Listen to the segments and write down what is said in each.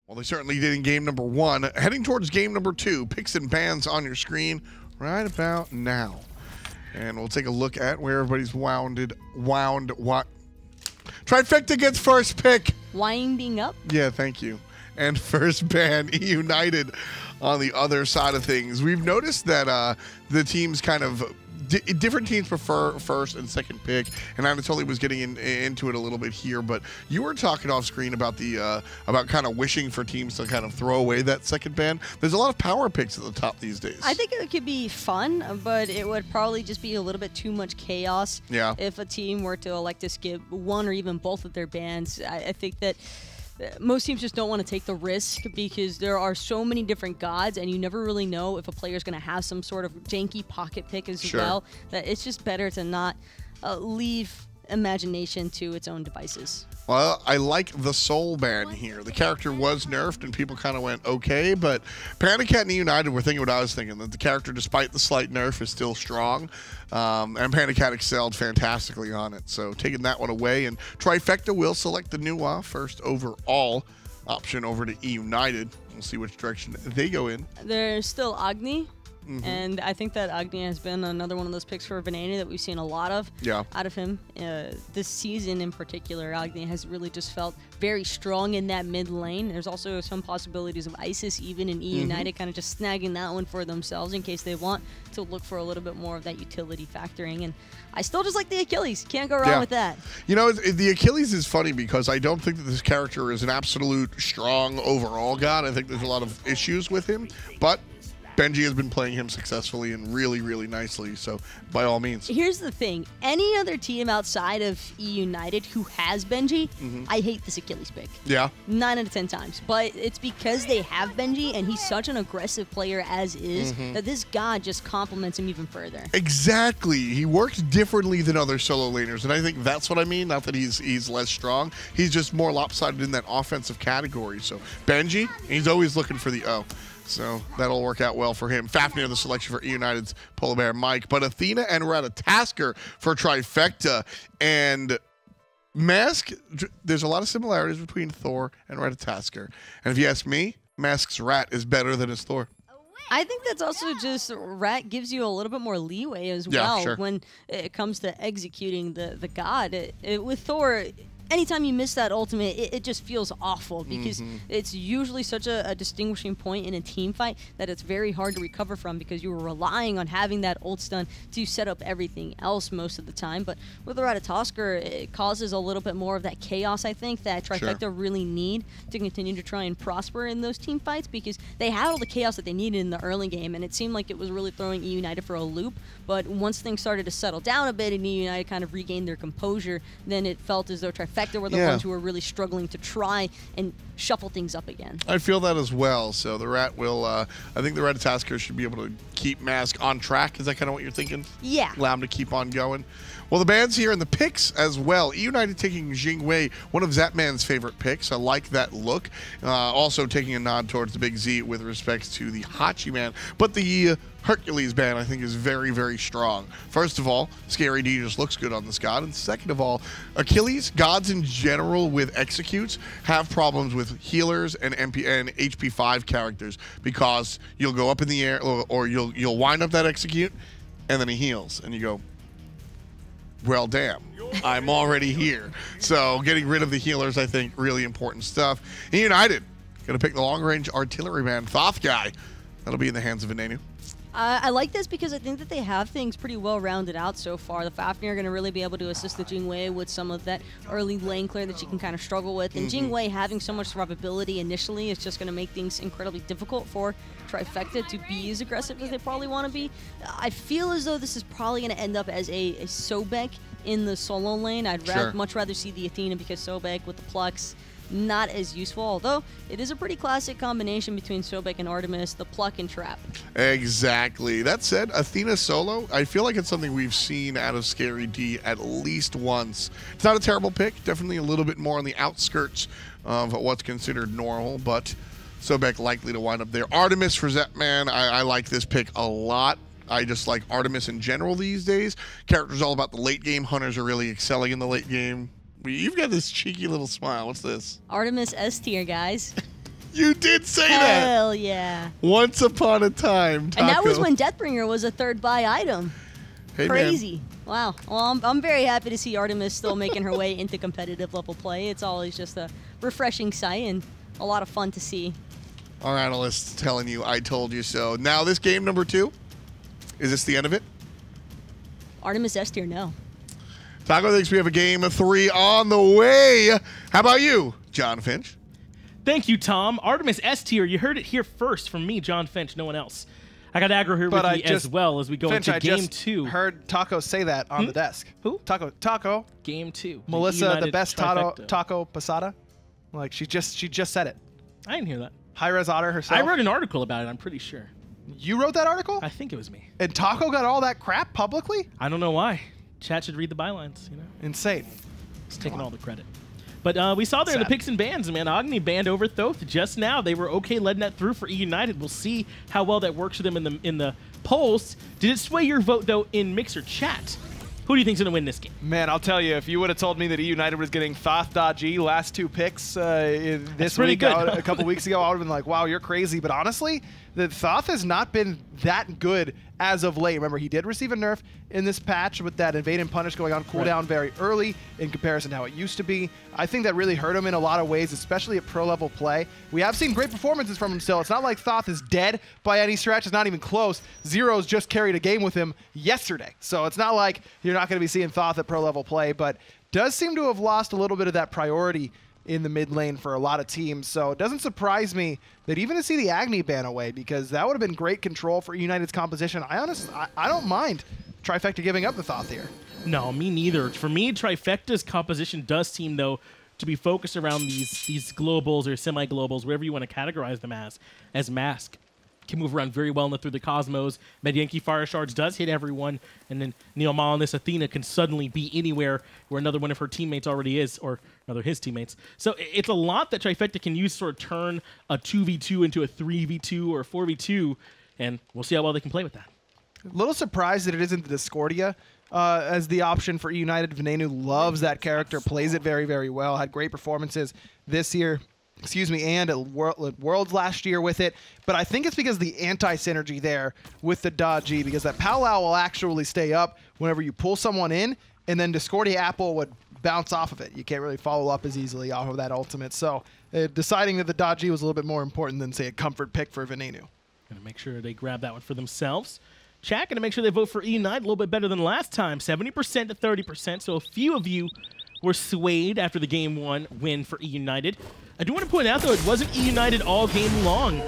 Well, they certainly did in game number 1. Heading towards game number 2, picks and bans on your screen right about now. And we'll take a look at where everybody's wound. Trifecta gets first pick. Winding up? Yeah, thank you. And first ban, eUnited on the other side of things. We've noticed that the teams kind of... different teams prefer first and second pick, and Anatoly was getting into it a little bit here, but you were talking off screen about the about kind of wishing for teams to kind of throw away that second ban. There's a lot of power picks at the top these days. I think it could be fun, but it would probably just be a little bit too much chaos. Yeah. If a team were to elect to skip one or even both of their bans. I think that most teams just don't want to take the risk because there are so many different gods, and you never really know if a player is going to have some sort of janky pocket pick as well. That it's just better to not leave imagination to its own devices. Well, I like the soul ban here. The character was nerfed, and people kind of went, okay, but PandaCat and eUnited were thinking what I was thinking, that the character, despite the slight nerf, is still strong, and PandaCat excelled fantastically on it. So taking that one away, and Trifecta will select the NeiruMah first overall option over to eUnited. We'll see which direction they go in. There's still Agni. And I think that Agni has been another one of those picks for Venenu that we've seen a lot of out of him. This season in particular, Agni has really just felt very strong in that mid lane. There's also some possibilities of Isis even in eUnited kind of just snagging that one for themselves in case they want to look for a little bit more of that utility factoring. And I still just like the Achilles. Can't go wrong with that. You know, the Achilles is funny because I don't think that this character is an absolute strong overall god. I think there's a lot of issues with him, but Benji has been playing him successfully and really, really nicely, so by all means. Here's the thing. Any other team outside of eUnited who has Benji, I hate this Achilles pick. Yeah. 9 out of 10 times. But it's because they have Benji, and he's such an aggressive player as is, that this god just complements him even further. Exactly. He works differently than other solo laners, and I think that's what I mean. Not that he's less strong. He's just more lopsided in that offensive category. So Benji, he's always looking for the O. So that'll work out well for him. Fafnir, the selection for eUnited's PolarBearMike. But Athena and Ratatoskr for Trifecta. And Mask, there's a lot of similarities between Thor and Ratatoskr. And if you ask me, Mask's Rat is better than his Thor. I think that's also just Rat gives you a little bit more leeway as well when it comes to executing the god. With Thor, anytime you miss that ultimate, it just feels awful because it's usually such a distinguishing point in a team fight that it's very hard to recover from because you were relying on having that ult stun to set up everything else most of the time. But with the Ratatoskr, it causes a little bit more of that chaos, I think, that Trifecta really need to continue to try and prosper in those team fights because they had all the chaos that they needed in the early game, and it seemed like it was really throwing eUnited for a loop. But once things started to settle down a bit and eUnited kind of regained their composure, then it felt as though Trifecta were the ones who were really struggling to try and shuffle things up again. I feel that as well. So the Rat will, I think the Ratatoskr should be able to keep Mask on track. Is that kind of what you're thinking? Yeah. Allow him to keep on going. Well, the bans here and the picks as well. eUnited taking Jing, one of Zapman's favorite picks. I like that look. Also taking a nod towards the Big Z with respect to the Hachi man. But the Hercules ban, I think, is very, very strong. First of all, Scary D just looks good on this god. And second of all, Achilles, gods in general with executes, have problems with healers and MP and HP 5 characters because you'll go up in the air or you'll wind up that execute and then he heals. And you go, well, damn, I'm already here. So getting rid of the healers, I think, really important stuff. eUnited, going to pick the long-range artillery man, Thoth guy. That'll be in the hands of Venenu. I like this because I think that they have things pretty well rounded out so far. The Fafnir are going to really be able to assist the Jing with some of that early lane clear that you can kind of struggle with. And Jing having so much survivability initially is just going to make things incredibly difficult for Trifecta to be as aggressive as they probably want to be. I feel as though this is probably going to end up as a Sobek in the solo lane. I'd much rather see the Athena because Sobek with the Plucks, not as useful, although it is a pretty classic combination between Sobek and Artemis, the Pluck and Trap. Exactly. That said, Athena solo, I feel like it's something we've seen out of Scary D at least once. It's not a terrible pick, definitely a little bit more on the outskirts of what's considered normal, but Sobek likely to wind up there. Artemis for Zapman, I like this pick a lot. I just like Artemis in general these days. Character's all about the late game. Hunters are really excelling in the late game. You've got this cheeky little smile. What's this? Artemis S tier, guys. You did say that. Hell yeah. Once upon a time, Taco. And that was when Deathbringer was a third buy item. Hey, Crazy. Man. Wow. Well, I'm very happy to see Artemis still making her way into competitive level play. It's always just a refreshing sight and a lot of fun to see. Our analysts telling you, I told you so. Now, this game number 2, is this the end of it? Artemis S tier, no. Taco thinks we have a game 3 on the way. How about you, John Finch? Thank you, Tom. Artemis S tier. You heard it here first from me, John Finch, no one else. I got aggro here with me as well as we go into game 2. Heard Taco say that on the desk. Who? Taco. Game 2. Melissa, the best taco pasada. Like she just said it. I didn't hear that. Hi-rez Otter herself. I wrote an article about it, I'm pretty sure. You wrote that article? I think it was me. And Taco got all that crap publicly? I don't know why. Chat should read the bylines, you know. Insane. It's taking all the credit. But we saw there the picks and bans, man. Agni banned over Thoth just now. They were okay letting that through for eUnited. We'll see how well that works for them in the polls. Did it sway your vote though in Mixer chat? Who do you think's gonna win this game? Man, I'll tell you, if you would have told me that eUnited was getting Thoth.G last 2 picks this week, a couple weeks ago, I would have been like, wow, you're crazy. But honestly, the Thoth has not been that good as of late. Remember, he did receive a nerf in this patch with that Invade and Punish going on cooldown very early in comparison to how it used to be. I think that really hurt him in a lot of ways, especially at pro-level play. We have seen great performances from him still. It's not like Thoth is dead by any stretch. It's not even close. Zero's just carried a game with him yesterday. So it's not like you're not going to be seeing Thoth at pro-level play, but does seem to have lost a little bit of that priority in the mid lane for a lot of teams. So it doesn't surprise me that even to see the Agni ban away, because that would have been great control for eUnited's composition. I don't mind Trifecta giving up the Thoth here. No, me neither. For me, Trifecta's composition does seem, though, to be focused around these globals or semi-globals, wherever you want to categorize them as Mask. Can move around very well through the Cosmos. Metyankey Fire Shards does hit everyone, and then NeiruMah on this Athena can suddenly be anywhere where another one of her teammates already is, or another his teammates. So it's a lot that Trifecta can use to sort of turn a 2v2 into a 3v2 or 4v2, and we'll see how well they can play with that. A little surprised that it isn't the Discordia as the option for eUnited. Venenu loves that character, plays it very, very well, had great performances this year. And at Worlds last year with it. But I think it's because the anti-synergy there with the Dodgy, because that powwow will actually stay up whenever you pull someone in, and then Discordia Apple would bounce off of it. You can't really follow up as easily off of that ultimate. So deciding that the Dodgy was a little bit more important than, say, a comfort pick for Venenu. Gonna make sure they grab that one for themselves. Chat, gonna make sure they vote for eUnited a little bit better than last time, 70% to 30%. So a few of you were swayed after the Game 1 win for eUnited. I do want to point out, though, it wasn't eUnited all game long.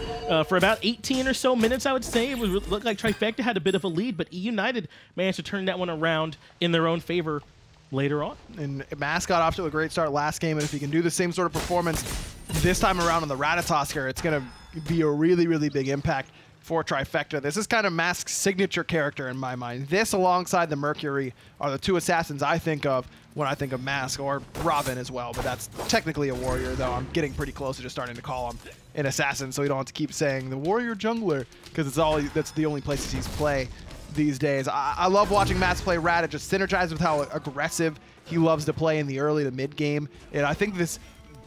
For about 18 or so minutes, I would say, it looked like Trifecta had a bit of a lead, but eUnited managed to turn that one around in their own favor later on. And Mask got off to a great start last game, and if he can do the same sort of performance this time around on the Ratatoskr, it's going to be a really, really big impact for Trifecta. This is kind of Mask's signature character in my mind. This alongside the Mercury are the 2 assassins I think of when I think of Mask, or Robin as well, but that's technically a warrior, though. I'm getting pretty close to just starting to call him an assassin, so we don't have to keep saying the warrior jungler, because that's the only places he's play these days. I love watching Mask play Rat. It just synergizes with how aggressive he loves to play in the early to mid game, and I think this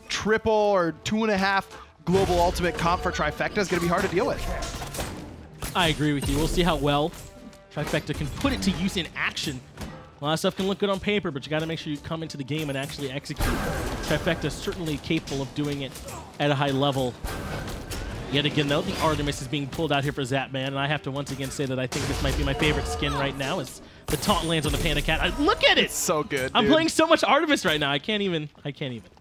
triple or 2.5 global ultimate comp for Trifecta is going to be hard to deal with. I agree with you. We'll see how well Trifecta can put it to use in action. A lot of stuff can look good on paper, but you got to make sure you come into the game and actually execute. Trifecta is certainly capable of doing it at a high level. Yet again, though, the Artemis is being pulled out here for Zapman, and I have to once again say that I think this might be my favorite skin right now. As the taunt lands on the PandaCat. Look at it! It's so good, I'm playing so much Artemis right now. I can't even.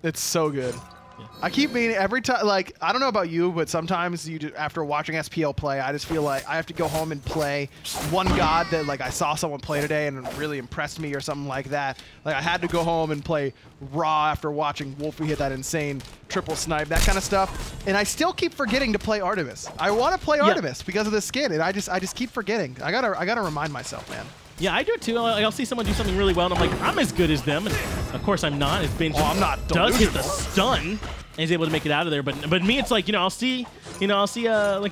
It's so good. Yeah. I keep meaning every time, like, I don't know about you, but sometimes after watching SPL play, I just feel like I have to go home and play one god that, like, I saw someone play today and it really impressed me or something like that. Like, I had to go home and play Raw after watching Wolfie hit that insane triple snipe, that kind of stuff. And I still keep forgetting to play Artemis. I want to play Artemis because of the skin, and I just keep forgetting. I gotta remind myself, man. Yeah, I do it too. I'll see someone do something really well, and I'm like, I'm as good as them. And of course, I'm not. As Benji does hit the stun, and he's able to make it out of there. But me, it's like, I'll see like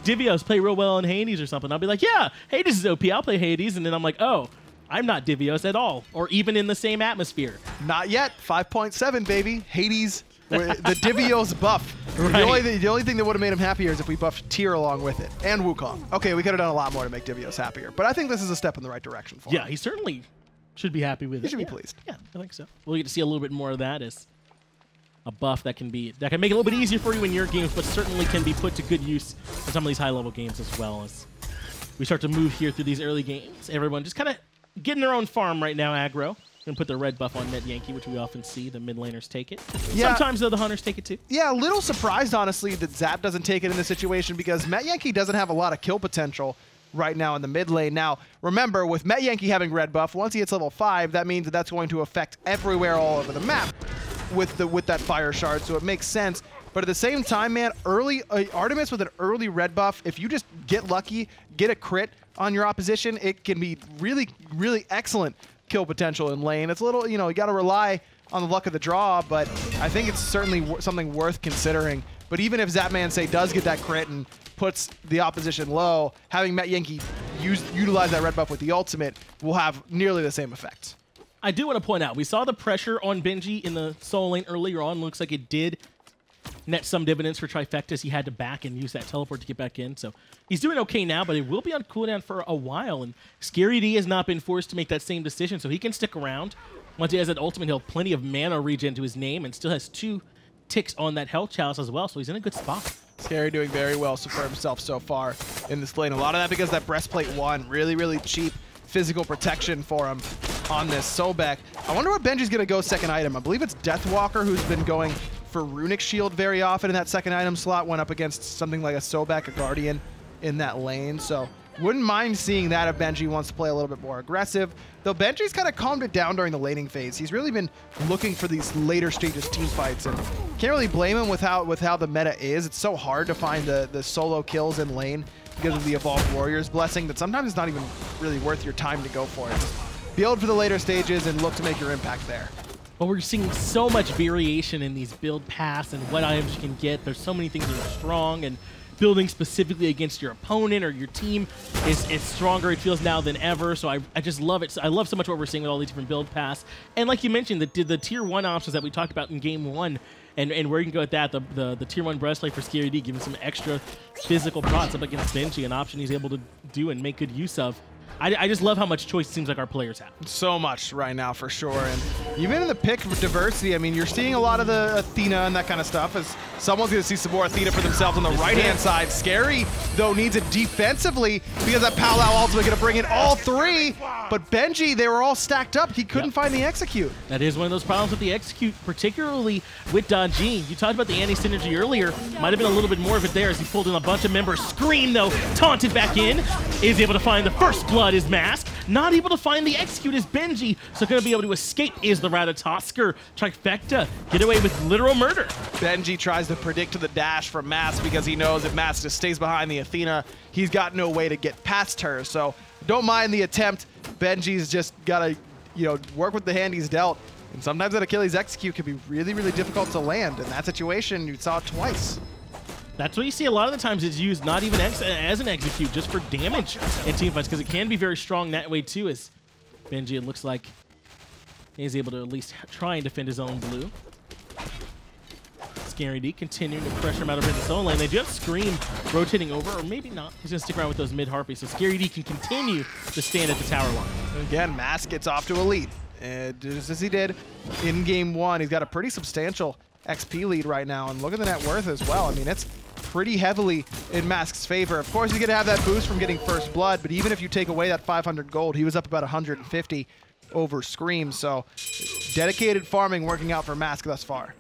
Divios play real well in Hades or something. I'll be like, yeah, Hades is OP. I'll play Hades, and then I'm like, oh, I'm not Divios at all, or even in the same atmosphere. Not yet. 5.7, baby. Hades The Divios buff. Right. The only thing that would have made him happier is if we buffed Tyr along with it. And Wukong. Okay, we could have done a lot more to make Divios happier. But I think this is a step in the right direction for him. Yeah, he certainly should be happy with it. He should be pleased. Yeah, I think so. We'll get to see a little bit more of that as a buff that can make it a little bit easier for you in your games, but certainly can be put to good use in some of these high-level games as well. As we start to move here through these early games, everyone just kind of getting their own farm right now, aggro. And put the red buff on Metyankey, which we often see. The mid laners take it. Yeah. Sometimes, though, the hunters take it, too. Yeah, a little surprised, honestly, that Zap doesn't take it in this situation because Metyankey doesn't have a lot of kill potential right now in the mid lane. Now, remember, with Metyankey having red buff, once he hits level 5, that means that that's going to affect everywhere all over the map with that fire shard, so it makes sense. But at the same time, man, Artemis with an early red buff, if you just get lucky, get a crit on your opposition, it can be really, really excellent kill potential in lane. It's a little, you got to rely on the luck of the draw, but I think it's certainly something worth considering. But even if Zapman, say, does get that crit and puts the opposition low, having Metyankey utilize that red buff with the ultimate will have nearly the same effect. I do want to point out, we saw the pressure on Benji in the solo lane earlier on. Looks like it did net some dividends for Trifecta. He had to back and use that teleport to get back in. So he's doing okay now, but it will be on cooldown for a while. And Scary D has not been forced to make that same decision, so he can stick around. Once he has that ultimate, he'll have plenty of mana regen to his name and still has 2 ticks on that health chalice as well, so he's in a good spot. Scary doing very well for himself so far in this lane. A lot of that because that breastplate won. Really, really cheap physical protection for him on this Sobek. I wonder what Benji's going to go second item. I believe it's Deathwalker who's been going for Runic Shield very often in that second item slot, went up against something like a Sobek, a Guardian in that lane. So wouldn't mind seeing that if Benji wants to play a little bit more aggressive. Though Benji's kind of calmed it down during the laning phase. He's really been looking for these later stages team fights, and can't really blame him with how the meta is. It's so hard to find the solo kills in lane because of the Evolved Warriors blessing that sometimes it's not even really worth your time to go for it. Just build for the later stages and look to make your impact there. Well, we're seeing so much variation in these build paths and what items you can get. There's so many things that are strong, and building specifically against your opponent or your team is stronger, it feels, now than ever. So I just love it. I love so much what we're seeing with all these different build paths. And like you mentioned, the tier 1 options that we talked about in game 1, and where you can go with that, the tier 1 breastplate for Scary D, giving some extra physical procs up against Benji, an option he's able to do and make good use of. I just love how much choice it seems like our players have. So much right now, for sure. And even in the pick diversity, I mean, you're seeing a lot of the Athena and that kind of stuff, as someone's going to see some more Athena for themselves on the right-hand side. Scary, though, needs it defensively because that Powwow ultimate going to bring in all 3. But Benji, they were all stacked up. He couldn't find the execute. That is one of those problems with the execute, particularly with Jing. You talked about the anti-synergy earlier. Might have been a little bit more of it there as he pulled in a bunch of members. Scream, though, taunted back in. Is able to find the first blood is Mask. Not able to find the execute is Benji. So going to be able to escape is the Ratatoskr. Trifecta get away with literal murder. Benji tries to predict the dash from Mask because he knows if Mask just stays behind the Athena, he's got no way to get past her. So don't mind the attempt. Benji's just got to, work with the hand he's dealt. And sometimes that Achilles execute can be really, really difficult to land. In that situation, you saw it twice. That's what you see a lot of the times. It's used not even as an execute, just for damage in teamfights, because it can be very strong that way too, as Benji, it looks like he's able to at least try and defend his own blue. Scary D continuing to pressure him out of his own lane. They do have Scream rotating over, or maybe not. He's going to stick around with those mid-harpies, so Scary D can continue to stand at the tower line. And again, Mask gets off to a lead. Just as he did in game 1, he's got a pretty substantial XP lead right now, and look at the net worth as well. I mean, it's pretty heavily in Mask's favor. Of course, he's going to have that boost from getting first blood, but even if you take away that 500 gold, he was up about 150 over Scream, so dedicated farming working out for Mask thus far.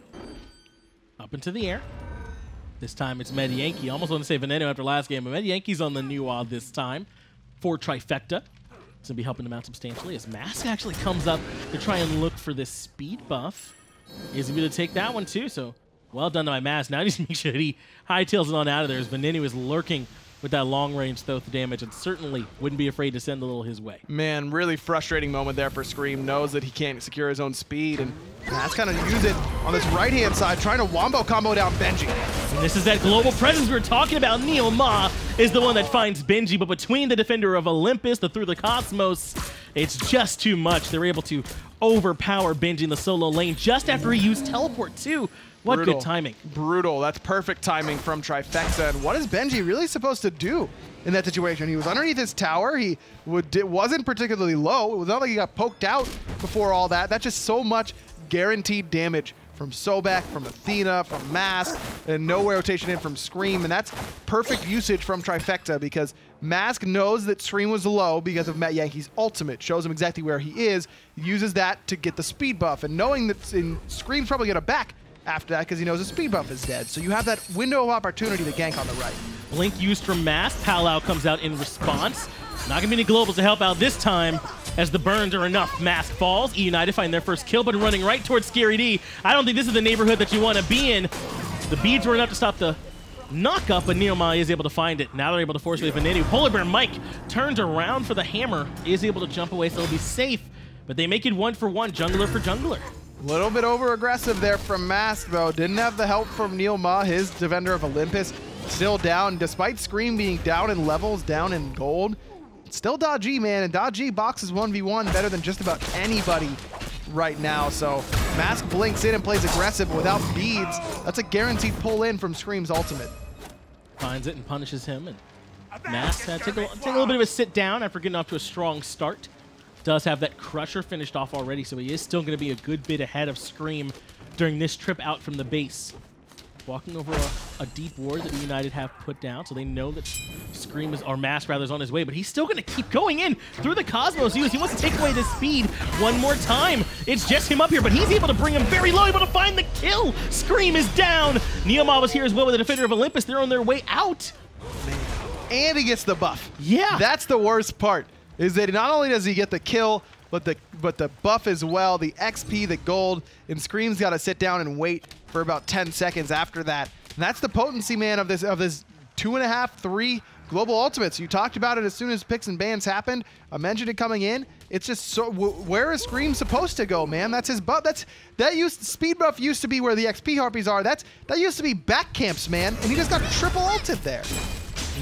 Up into the air. This time it's Metyankey. Almost want to say Venenu after last game, but Metyankey's on the NeiruMah this time for Trifecta. It's going to be helping him out substantially as Mask actually comes up to try and look for this speed buff. Is able to take that one too, so well done by Mask. Now he needs to make sure that he hightails it on out of there as Venenu is lurking with that long-range Thoth damage, and certainly wouldn't be afraid to send a little his way. Man, really frustrating moment there for Scream. Knows that he can't secure his own speed, and Mask kind of use it on this right-hand side, trying to wombo combo down Benji. And this is that global presence we were talking about. NeiruMah is the one that finds Benji, but between the defender of Olympus, the Through the Cosmos, it's just too much. They're able to overpower Benji in the solo lane just after he used teleport too. What good timing. Brutal. That's perfect timing from Trifecta. And what is Benji really supposed to do in that situation? He was underneath his tower. He wasn't particularly low. It was not like he got poked out before all that. That's just so much guaranteed damage from Sobek, from Athena, from Mask, and no rotation in from Scream. And that's perfect usage from Trifecta because Mask knows that Scream was low because of Metyankey's ultimate. Shows him exactly where he is, uses that to get the speed buff. And knowing that Scream's probably going to back after that because he knows the speed buff is dead. So you have that window of opportunity to gank on the right. Blink used from Mask. Palau comes out in response. Not going to be any globals to help out this time as the burns are enough. Mask falls. eUnited find their first kill, but running right towards Scary D. I don't think this is the neighborhood that you want to be in. The beads were enough to stop the knock-up, but NeiruMah is able to find it. Now they're able to force away Venenu. PolarBearMike turns around for the hammer, is able to jump away, so they'll be safe. But they make it 1-for-1, jungler for jungler. A little bit over-aggressive there from Mask, though. Didn't have the help from NeiruMah, his Defender of Olympus. Still down, despite Scream being down in levels, down in gold. Still Dodgy, man, and Dodgy boxes 1v1 better than just about anybody right now. So Mask blinks in and plays aggressive without beads. That's a guaranteed pull in from Scream's ultimate. Finds it and punishes him, and Mask take a little bit of a sit down after getting off to a strong start. Does have that Crusher finished off already, so he is still going to be a good bit ahead of Scream during this trip out from the base. Walking over a deep ward that eUnited have put down, so they know that Scream is, or Mask rather, is on his way, but he's still going to keep going in through the Cosmos use. He wants to take away the speed one more time. It's just him up here, but he's able to bring him very low, able to find the kill. Scream is down. NeiruMah was here as well with the Defender of Olympus. They're on their way out. Man. And he gets the buff. Yeah. That's the worst part, is that not only does he get the kill, but the buff as well, the XP, the gold, and Scream's got to sit down and wait for about 10 seconds after that. And that's the potency, man, of this 2.5, 3 global ultimates. You talked about it as soon as picks and bans happened. I mentioned it coming in. It's just so, where is Scream supposed to go, man? That's his buff. Speed buff used to be where the XP harpies are. That used to be back camps, man, and he just got triple ulted there.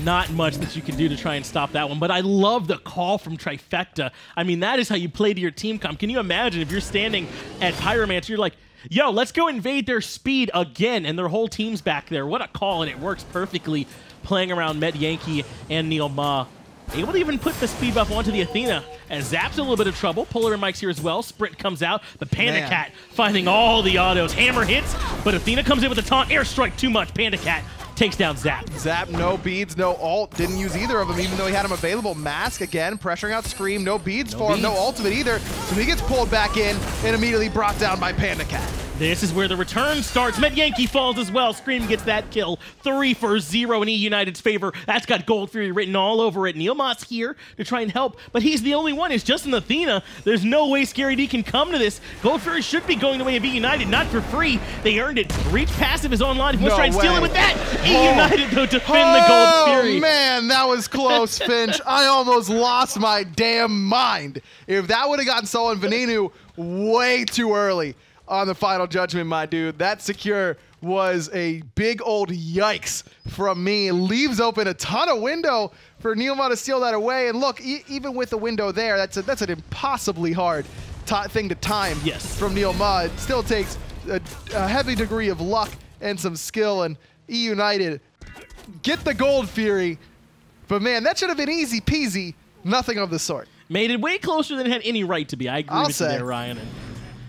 Not much that you can do to try and stop that one, but I love the call from Trifecta. I mean, that is how you play to your team comp. Can you imagine if you're standing at Pyromancer, you're like, yo, let's go invade their speed again, and their whole team's back there. What a call, and it works perfectly playing around Metyankey and NeiruMah. Able to even put the speed buff onto the Athena, as Zap's in a little bit of trouble. PolarBearMike's here as well. Sprint comes out. The PandaCat finding all the autos. Hammer hits, but Athena comes in with a taunt. Airstrike too much. PandaCat takes down Zap. Zap, no beads, no ult. Didn't use either of them, even though he had them available. Mask, again, pressuring out Scream. No beads for him, no ultimate either. So he gets pulled back in and immediately brought down by PandaCat. This is where the return starts. Metyankey falls as well. Scream gets that kill. 3-for-0 in eUnited's favor. That's got Gold Fury written all over it. NeiruMah's here to try and help, but he's the only one. It's just an Athena. There's no way Scary D can come to this. Gold Fury should be going the way of eUnited, not for free. They earned it. Reach passive is online. He wants to try and steal it with that. eUnited, though, defend the Gold Fury. Oh, man, that was close, Finch. I almost lost my damn mind. If that would have gotten stolen, Venenu way too early on the final judgment, my dude. That secure was a big old yikes from me. It leaves open a ton of window for NeiruMah to steal that away. And look, even with the window there, that's an impossibly hard thing to time from NeiruMah. It still takes a heavy degree of luck and some skill, and eUnited get the Gold Fury. But man, that should have been easy peasy. Nothing of the sort. Made it way closer than it had any right to be. I agree with you there, Ryan. And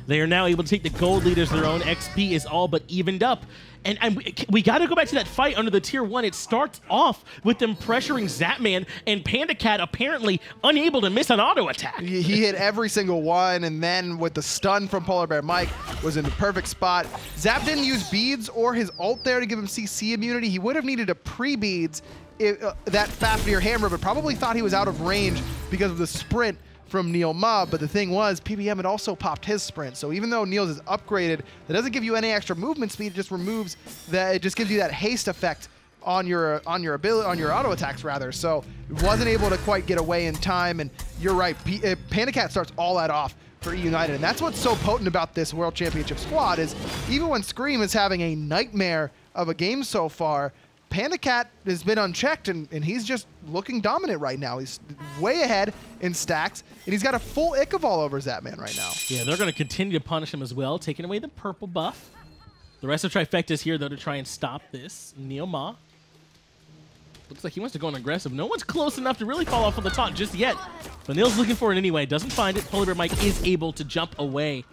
they are now able to take the gold leaders. Their own XP is all but evened up. And we got to go back to that fight under the tier 1. It starts off with them pressuring Zapman, and PandaCat apparently unable to miss an auto attack. He hit every single one, and then with the stun from PolarBearMike was in the perfect spot. Zap didn't use beads or his ult there to give him CC immunity. He would have needed a pre-beads that Fafnir hammer, but probably thought he was out of range because of the sprint from NeiruMah. But the thing was, PBM had also popped his sprint. So even though Neil's is upgraded, that doesn't give you any extra movement speed. It just removes that. It just gives you that haste effect on your auto attacks rather. So it wasn't able to quite get away in time. And you're right, PandaCat starts all that off for eUnited, and that's what's so potent about this World Championship squad is even when Scream is having a nightmare of a game so far, PandaCat has been unchecked, and he's just looking dominant right now. He's way ahead in stacks, and he's got a full Ick all over Zapman right now. Yeah, they're going to continue to punish him as well, taking away the purple buff. The rest of Trifecta is here, though, to try and stop this. NeiruMah. Looks like he wants to go on aggressive. No one's close enough to really fall off on the taunt just yet. Vanille's looking for it anyway. Doesn't find it. PolarBearMike is able to jump away.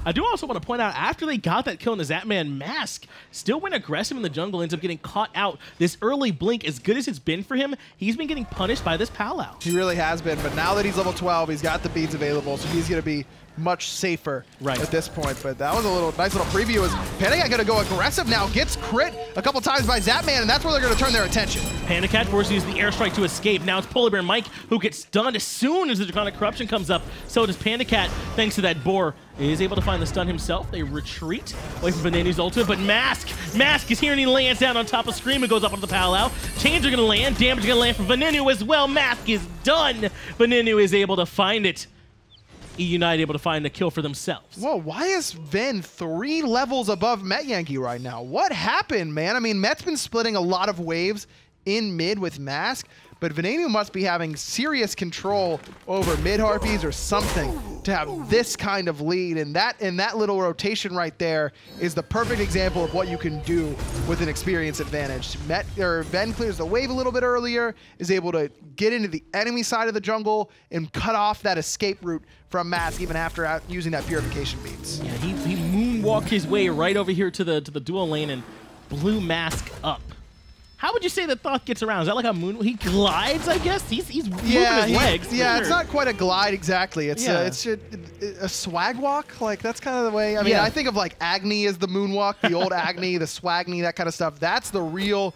I do also want to point out, after they got that kill in the Zapman, Mask still went aggressive in the jungle, ends up getting caught out. This early blink, as good as it's been for him, he's been getting punished by this Pal-Out. He really has been, but now that he's level 12, he's got the beads available, so he's going to be much safer at this point. But that was a nice little preview. As PandaCat going to go aggressive now, gets crit a couple times by Zapman, and that's where they're going to turn their attention. PandaCat forced to use the airstrike to escape. Now it's PolarBearMike who gets stunned as soon as the Draconic Corruption comes up. So does PandaCat, thanks to that boar. Is able to find the stun himself. They retreat away from Venenu's ultimate, but Mask is here, and he lands down on top of Scream and goes up onto the Pal-Out. Chains are going to land. Damage going to land from Venenu as well. Mask is done. Venenu is able to find it. eUnited able to find a kill for themselves. Whoa, why is Ven 3 levels above Metyankey right now? What happened, man? I mean, Met's been splitting a lot of waves in mid with Mask, but Venenu must be having serious control over mid Harpies or something to have this kind of lead, and that little rotation right there is the perfect example of what you can do with an experience advantage. Ven clears the wave a little bit earlier, is able to get into the enemy side of the jungle and cut off that escape route from Mask even after using that purification beads. Yeah, he moonwalked his way right over here to the dual lane and blew Mask up. How would you say that Thoth gets around? Is that like a moon? He glides, I guess? He's moving his legs. Yeah, it's not quite a glide exactly. It's a swag walk. Like, that's kind of the way. I mean, I think of like Agni as the moonwalk, the old Agni, the Swagni, that kind of stuff. That's the real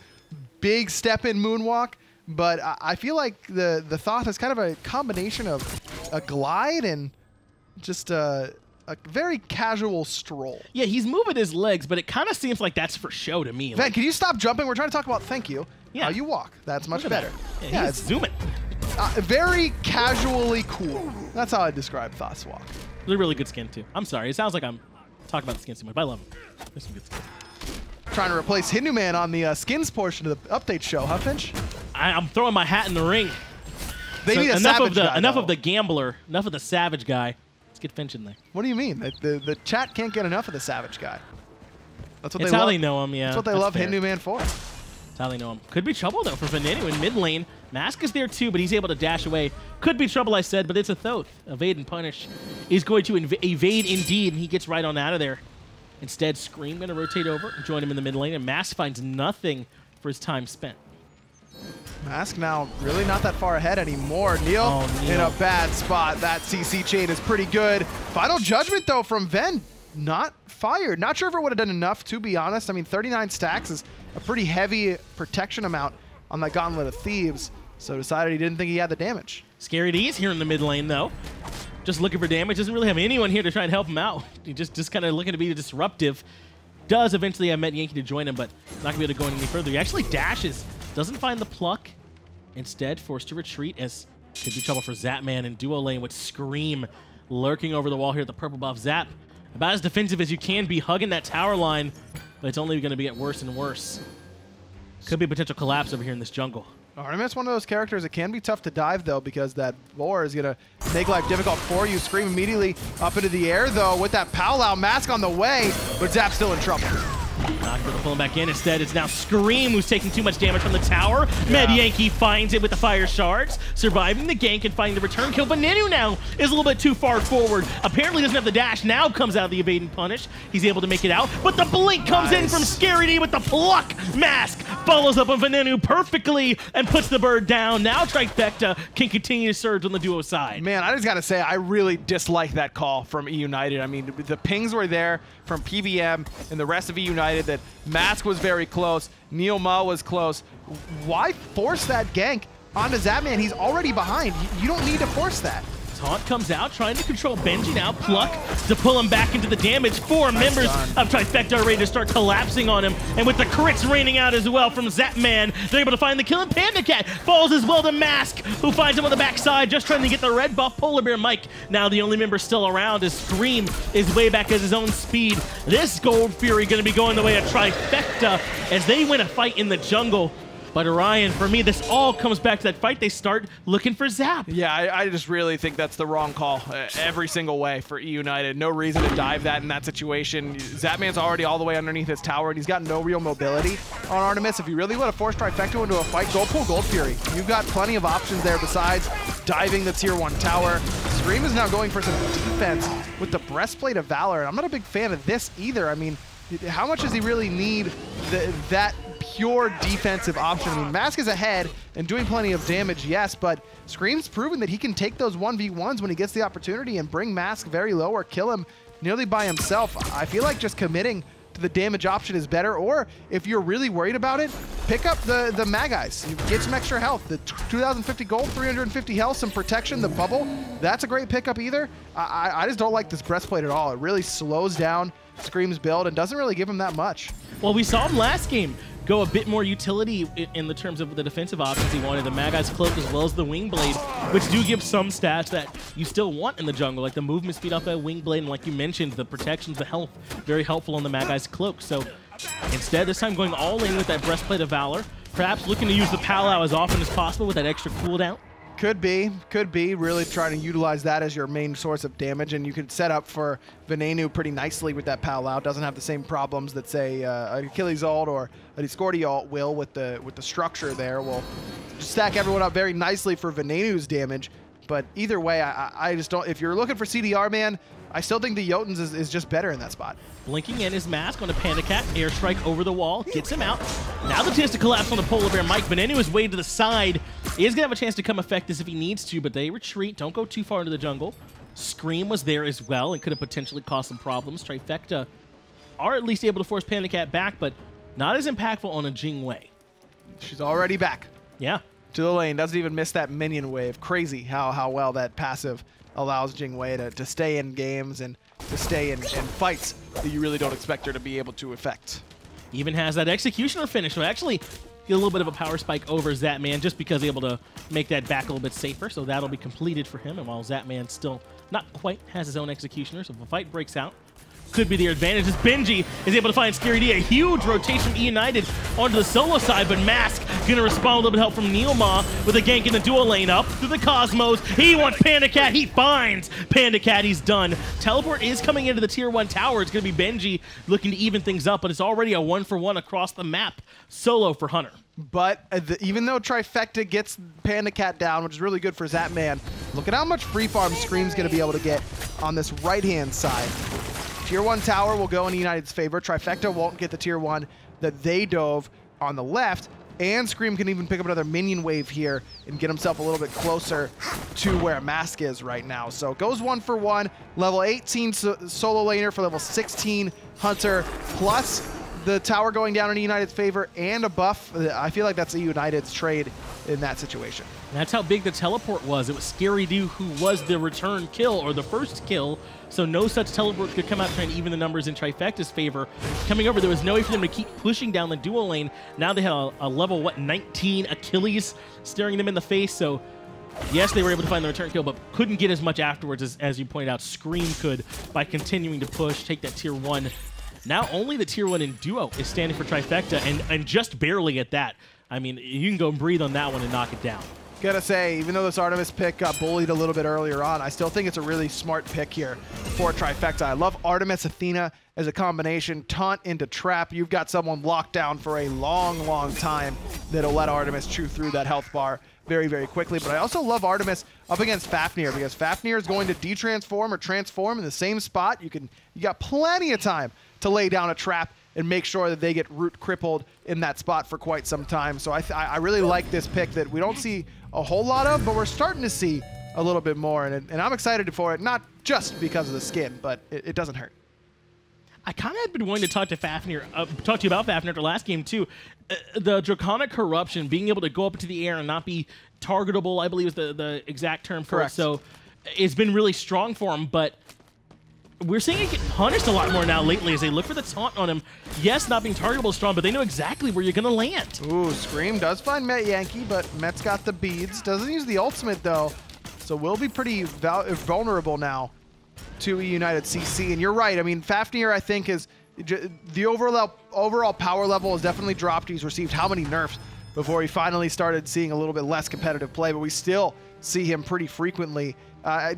big step in moonwalk. But I feel like the Thoth is kind of a combination of a glide and just a very casual stroll. Yeah, he's moving his legs, but it kind of seems like that's for show to me. Ven, can you stop jumping? We're trying to talk about thank you. Yeah. How you walk. That's much better. That. Yeah, he's zooming. Very casually cool. That's how I describe Thoth's walk. It's a really good skin, too. I'm sorry. It sounds like I'm talking about the skins too much, but I love them. There's some good skin. Trying to replace Hindu-Man on the skins portion of the update show, huh, Finch? I'm throwing my hat in the ring. They need a savage guy, enough of the gambler, enough of the savage guy. Let's get Finch in there. What do you mean? The chat can't get enough of the savage guy. That's what it's they how love. they know him, yeah. That's what they love Hindu-Man for. That's how they know him. Could be trouble, though, for Venenu in mid lane. Mask is there, too, but he's able to dash away. Could be trouble, I said, but it's a Thoth. Evade and punish. He's going to evade indeed, and he gets right on out of there. Instead, Scream going to rotate over and join him in the mid lane, and Mask finds nothing for his time spent. Mask now really not that far ahead anymore. Neil in a bad spot. That CC chain is pretty good. Final Judgment, though, from Ven. Not fired. Not sure if it would have done enough, to be honest. I mean, 39 stacks is a pretty heavy protection amount on that Gauntlet of Thieves, so decided he didn't think he had the damage. Scary D's here in the mid lane, though. Just looking for damage. Doesn't really have anyone here to try and help him out. He just kind of looking to be disruptive. Does eventually have Metyankey to join him, but not going to be able to go any further. He actually dashes. Doesn't find the pluck. Instead, forced to retreat as could be trouble for Zapman in duo lane with Scream lurking over the wall here at the purple buff. Zap, about as defensive as you can be, hugging that tower line, but it's only going to get worse and worse. Could be a potential collapse over here in this jungle. Artemis, one of those characters that can be tough to dive, though, because that boar is going to make life difficult for you. Scream immediately up into the air, though, with that Pal-Out Mask on the way, but Zap's still in trouble. Not going to pull him back in. Instead, it's now Scream who's taking too much damage from the tower. Metyankey finds it with the fire shards, surviving the gank and finding the return kill. Venenu now is a little bit too far forward. Apparently doesn't have the dash. Now comes out of the evade and punish. He's able to make it out, but the blink comes in from Scary D with the pluck. Mask follows up on Venenu perfectly and puts the bird down. Now Trifecta can continue to surge on the duo side. Man, I just got to say, I really dislike that call from eUnited. I mean, the pings were there from PVM and the rest of eUnited that Mask was very close, NeiruMah was close. Why force that gank onto Zapman? He's already behind. You don't need to force that. Taunt comes out, trying to control Benji now. Pluck to pull him back into the damage. Four members of Trifecta are ready to start collapsing on him. And with the crits raining out as well from Zapman, they're able to find the kill. And PandaCat falls as well to Mask, who finds him on the backside, just trying to get the red buff. PolarBearMike, now the only member still around, as Scream is way back at his own speed. This Gold Fury going to be going the way of Trifecta as they win a fight in the jungle. But Orion, for me, this all comes back to that fight. They start looking for Zap. Yeah, I just really think that's the wrong call every single way for eUnited. No reason to dive that in that situation. Zapman's already all the way underneath his tower, and he's got no real mobility on Artemis. If you really want to force Trifecta into a fight, go pull Gold Fury. You've got plenty of options there besides diving the tier 1 tower. Scream is now going for some defense with the Breastplate of Valor, and I'm not a big fan of this either. I mean, how much does he really need that pure defensive option? I mean, Mask is ahead and doing plenty of damage, yes, but Scream's proven that he can take those 1v1s when he gets the opportunity and bring Mask very low or kill him nearly by himself. I feel like just committing to the damage option is better, or if you're really worried about it, pick up the Mag-Eyes. You get some extra health. The 2,050 gold, 350 health, some protection, the bubble. That's a great pickup either. I just don't like this Breastplate at all. It really slows down Scream's build and doesn't really give him that much. Well, we saw him last game go a bit more utility in the terms of the defensive options he wanted. The Mag-Eyes Cloak as well as the Wing Blade, which do give some stats that you still want in the jungle, like the movement speed off that Wing Blade, and like you mentioned, the protections, the health, very helpful on the Mag-Eyes Cloak. So instead, this time going all in with that Breastplate of Valor, perhaps looking to use the Palau as often as possible with that extra cooldown. Could be. Really trying to utilize that as your main source of damage, and you could set up for Venenu pretty nicely with that Palau. Doesn't have the same problems that, say, an Achilles ult or a Discordia ult will with the structure there. Will stack everyone up very nicely for Venenu's damage, but either way, I just don't. If you're looking for CDR, man, I still think the Jotuns is just better in that spot. Blinking in his Mask on a PandaCat, airstrike over the wall, gets him out. Now the chance to collapse on the PolarBearMike. Venenu is way to the side. He is going to have a chance to come affect this if he needs to, but they retreat. Don't go too far into the jungle. Scream was there as well and could have potentially caused some problems. Trifecta are at least able to force PandaCat back, but not as impactful on a Jing Wei. She's already back. Yeah. To the lane. Doesn't even miss that minion wave. Crazy how well that passive allows Jing Wei to stay in games and to stay in fights that you really don't expect her to be able to affect. Even has that Executioner finish, so actually get a little bit of a power spike over Zapman just because he's able to make that back a little bit safer, so that'll be completed for him. And while Zapman still not quite has his own Executioner, so if a fight breaks out, could be the advantage as Benji is able to find Scary D. A huge rotation from eUnited onto the solo side, but Mask gonna respond with a little bit of help from NeiruMah with a gank in the dual lane up through the Cosmos. He wants PandaCat, he finds PandaCat, he's done. Teleport is coming into the tier 1 tower. It's gonna be Benji looking to even things up, but it's already a 1-for-1 across the map solo for Hunter. But even though Trifecta gets PandaCat down, which is really good for Zapman, look at how much free farm Scream's gonna be able to get on this right-hand side. Tier 1 tower will go in United's favor. Trifecta won't get the tier 1 that they dove on the left, and Scream can even pick up another minion wave here and get himself a little bit closer to where Mask is right now. So it goes 1-for-1. Level 18 solo laner for level 16 Hunter, plus the tower going down in United's favor and a buff. I feel like that's a United's trade in that situation. That's how big the teleport was. It was Scary Dude who was the return kill, or the first kill, so no such teleport could come out trying to even the numbers in Trifecta's favor. Coming over, there was no way for them to keep pushing down the dual lane. Now they had a level, 19 Achilles staring them in the face, so yes, they were able to find the return kill, but couldn't get as much afterwards as you pointed out Scream could by continuing to push, take that tier 1. Now only the tier 1 in duo is standing for Trifecta, and just barely at that. I mean, you can go and breathe on that one and knock it down. Gotta say, even though this Artemis pick got bullied a little bit earlier on, I still think it's a really smart pick here for Trifecta. I love Artemis Athena as a combination. Taunt into trap. You've got someone locked down for a long time that'll let Artemis chew through that health bar very quickly. But I also love Artemis up against Fafnir, because Fafnir is going to detransform or transform in the same spot. You got plenty of time to lay down a trap and make sure that they get root crippled in that spot for quite some time. So I really like this pick that we don't see a whole lot of, but we're starting to see a little bit more, and I'm excited for it, not just because of the skin, but it doesn't hurt. I kind of had been wanting to talk to Fafnir, talk to you about Fafnir after last game too. The Draconic Corruption, being able to go up into the air and not be targetable, I believe is the exact term for Correct. it. So has been really strong for him, but we're seeing it get punished a lot more now lately as they look for the taunt on him. Yes, not being targetable is strong, but they know exactly where you're going to land. Ooh, Scream does find Metyankey, but Met's got the beads. Doesn't use the ultimate, though, so we'll be pretty vulnerable now to eUnited CC. And you're right. I mean, Fafnir, I think, is the overall power level has definitely dropped. He's received how many nerfs before he finally started seeing a little bit less competitive play, but we still see him pretty frequently.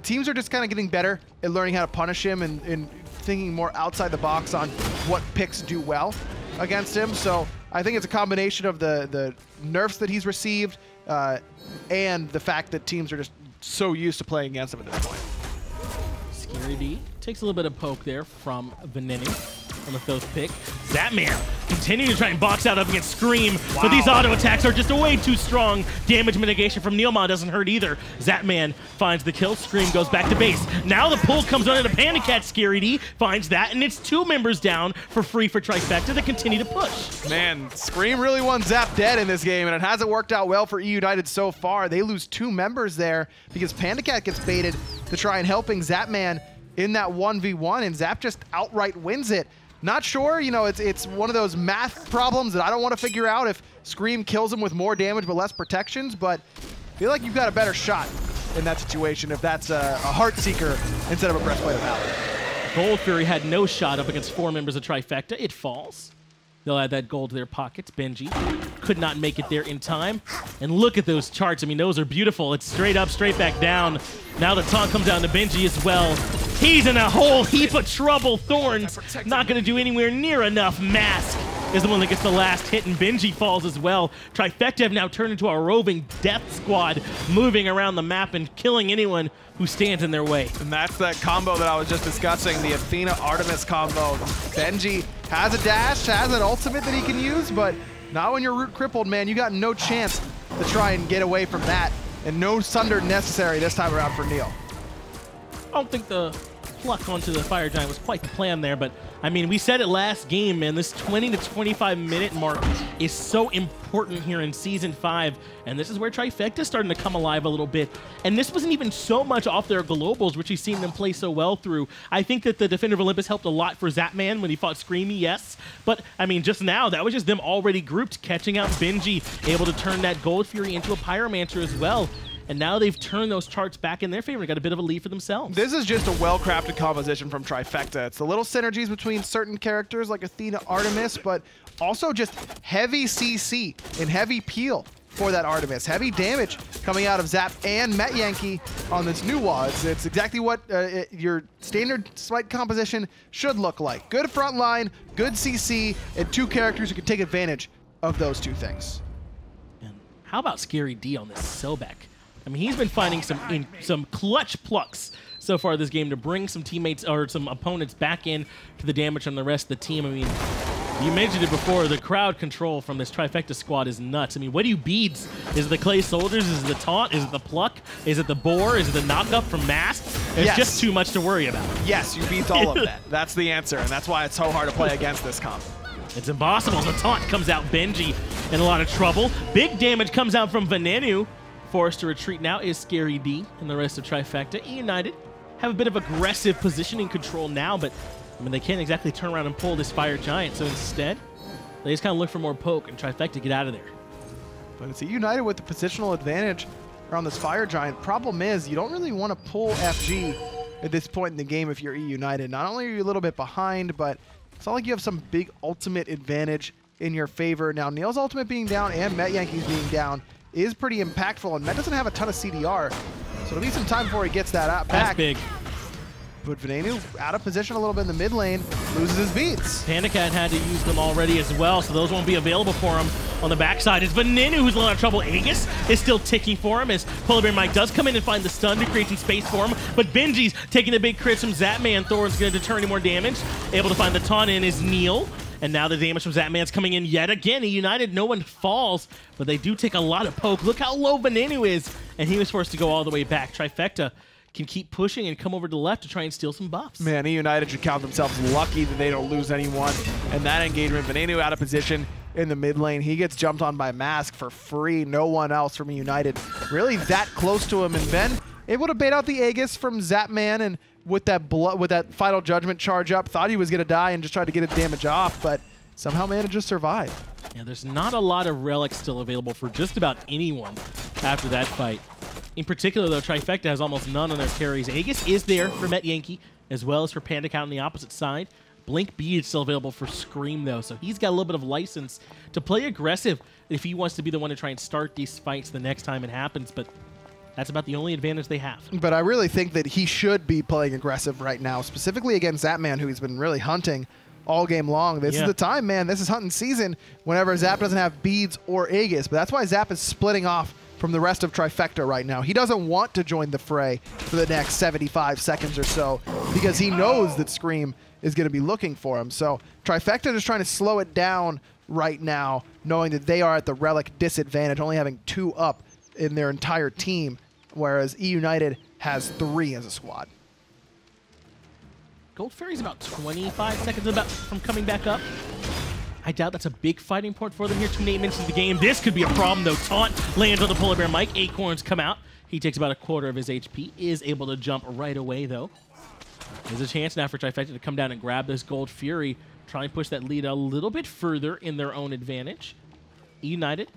Teams are just kind of getting better at learning how to punish him and thinking more outside the box on what picks do well against him. So I think it's a combination of the nerfs that he's received and the fact that teams are just so used to playing against him at this point. Scary D takes a little bit of poke there from Venenu on the Thoth pick. Zapman continuing to try and box out up against Scream, but these auto attacks are just way too strong. Damage mitigation from NeiruMah doesn't hurt either. Zapman finds the kill. Scream goes back to base. Now the pull comes on into PandaCat. Scary D finds that, and it's 2 members down for free for Trifecta to continue to push. Man, Scream really won Zap dead in this game, and it hasn't worked out well for eUnited so far. They lose 2 members there because PandaCat gets baited to try and helping Zapman in that 1v1, and Zap just outright wins it. Not sure, you know, it's one of those math problems that I don't want to figure out if Scream kills him with more damage but less protections, but I feel like you've got a better shot in that situation if that's a Heart Seeker instead of a Breastplate of Valor. Gold Fury had no shot up against 4 members of Trifecta. It falls. They'll add that gold to their pockets. Benji could not make it there in time. And look at those charts. I mean, those are beautiful. It's straight up, straight back down. Now the taunt comes down to Benji as well. He's in a whole heap of trouble. Thorns not going to do anywhere near enough. Mask is the one that gets the last hit, and Benji falls as well. Trifecta have now turned into a roving death squad, moving around the map and killing anyone who stands in their way. And that's that combo that I was just discussing, the Athena Artemis combo. Benji has a dash, has an ultimate that he can use, but not when you're root crippled, man. You got no chance to try and get away from that, and no Sunder necessary this time around for Neil. I don't think the pluck onto the Fire Giant was quite the plan there, but I mean, we said it last game, man, this 20 to 25 minute mark is so important here in Season 5, and this is where Trifecta is starting to come alive a little bit. And this wasn't even so much off their globals, which we've seen them play so well through. I think that the Defender of Olympus helped a lot for Zapman when he fought Screamy, yes, but I mean, just now, that was just them already grouped, catching out Benji, able to turn that Gold Fury into a Pyromancer as well. And now they've turned those charts back in their favor and got a bit of a lead for themselves. This is just a well-crafted composition from Trifecta. It's the little synergies between certain characters like Athena, Artemis, but also just heavy CC and heavy peel for that Artemis. Heavy damage coming out of Zap and Metyankey on this new wall. It's exactly what your standard Smite composition should look like. Good front line, good CC, and 2 characters who can take advantage of those 2 things. And how about Scary D on this Sobek? I mean, he's been finding some clutch plucks so far this game to bring some teammates or some opponents back in to the damage on the rest of the team. I mean, you mentioned it before, the crowd control from this Trifecta squad is nuts. I mean, what do you beads? Is it the Clay Soldiers? Is it the taunt? Is it the pluck? Is it the boar? Is it the knockup from Mask? There's just too much to worry about. Yes, you beat all of that. That's the answer, and that's why it's so hard to play against this comp. It's impossible. The taunt comes out. Benji in a lot of trouble. Big damage comes out from Venenu. Forced to retreat now is Scary D and the rest of Trifecta. eUnited have a bit of aggressive positioning control now, but I mean, they can't exactly turn around and pull this Fire Giant, so instead, they just kind of look for more poke and Trifecta get out of there. But it's eUnited with the positional advantage around this Fire Giant. Problem is, you don't really want to pull FG at this point in the game if you're eUnited. Not only are you a little bit behind, but it's not like you have some big ultimate advantage in your favor. Now, Neil's ultimate being down and Metyanky's being down is pretty impactful, and Met doesn't have a ton of CDR, so it'll be some time before he gets that out back. That's big. But Venenu out of position a little bit in the mid lane, loses his beats. PandaCat had to use them already as well, so those won't be available for him. On the backside is Venenu, who's in a lot of trouble. Aegis is still ticking for him as PolarBearMike does come in and find the stun to create some space for him, but Benji's taking the big crits from Zapman. Thor's going to deter any more damage. Able to find the taunt in is Neil. And now the damage from Zapman's coming in yet again. eUnited, no one falls, but they do take a lot of poke. Look how low Venenu is, and he was forced to go all the way back. Trifecta can keep pushing and come over to the left to try and steal some buffs. Man, eUnited should count themselves lucky that they don't lose anyone. And that engagement, Venenu out of position in the mid lane. He gets jumped on by Mask for free. No one else from eUnited really that close to him. And Ben able to bait out the Aegis from Zapman, and with that final judgment charge up, thought he was going to die and just tried to get his damage off, but somehow managed to survive. Yeah, there's not a lot of relics still available for just about anyone after that fight. In particular, though, Trifecta has almost none on their carries. Aegis is there for Metyankey, as well as for PandaCat on the opposite side. Blink B is still available for Scream, though, so he's got a little bit of license to play aggressive if he wants to be the one to try and start these fights the next time it happens, but that's about the only advantage they have. But I really think that he should be playing aggressive right now, specifically against Zapman, who he's been really hunting all game long. This is the time, man. This is hunting season whenever Zap doesn't have beads or Aegis, but that's why Zap is splitting off from the rest of Trifecta right now. He doesn't want to join the fray for the next 75 seconds or so because he knows that Scream is going to be looking for him. So Trifecta is trying to slow it down right now, knowing that they are at the relic disadvantage, only having 2 up in their entire team, whereas eUnited has 3 as a squad. Gold Fairy's about 25 seconds from coming back up. I doubt that's a big fighting point for them here. 2 minutes into the game. This could be a problem, though. Taunt lands on the PolarBearMike. Acorns come out. He takes about a quarter of his HP. Is able to jump right away, though. There's a chance now for Trifecta to come down and grab this Gold Fury. Try and push that lead a little bit further in their own advantage. eUnited,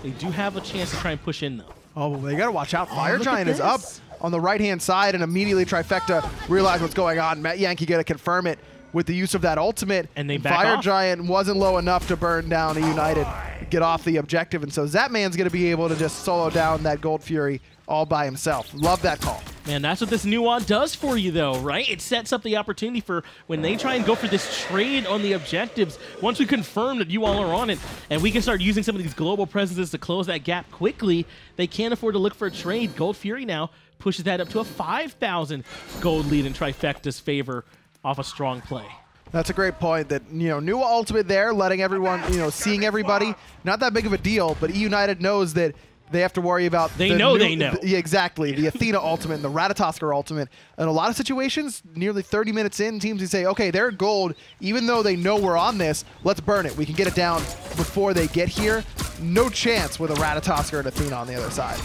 they do have a chance to try and push in, though. Oh, well, they got to watch out. Fire Giant is up on the right-hand side, and immediately Trifecta realize what's going on. Metyankey got to confirm it with the use of that ultimate. And they back Fire off. Giant wasn't low enough to burn down eUnited, get off the objective, and so Zapman's going to be able to just solo down that Gold Fury all by himself. Love that call. Man, that's what this new wand does for you, though, right? It sets up the opportunity for when they try and go for this trade on the objectives. Once we confirm that you all are on it, and we can start using some of these global presences to close that gap quickly, they can't afford to look for a trade. Gold Fury now pushes that up to a 5,000 gold lead in Trifecta's favor off a strong play. That's a great point that, new ultimate there, letting everyone, seeing everybody, not that big of a deal, but eUnited knows that they have to worry about they know. Yeah, exactly. The Athena ultimate and the Ratatoskr ultimate. In a lot of situations, nearly 30 minutes in, teams can say, okay, they're gold. Even though they know we're on this, let's burn it. We can get it down before they get here. No chance with a Ratatoskr and Athena on the other side.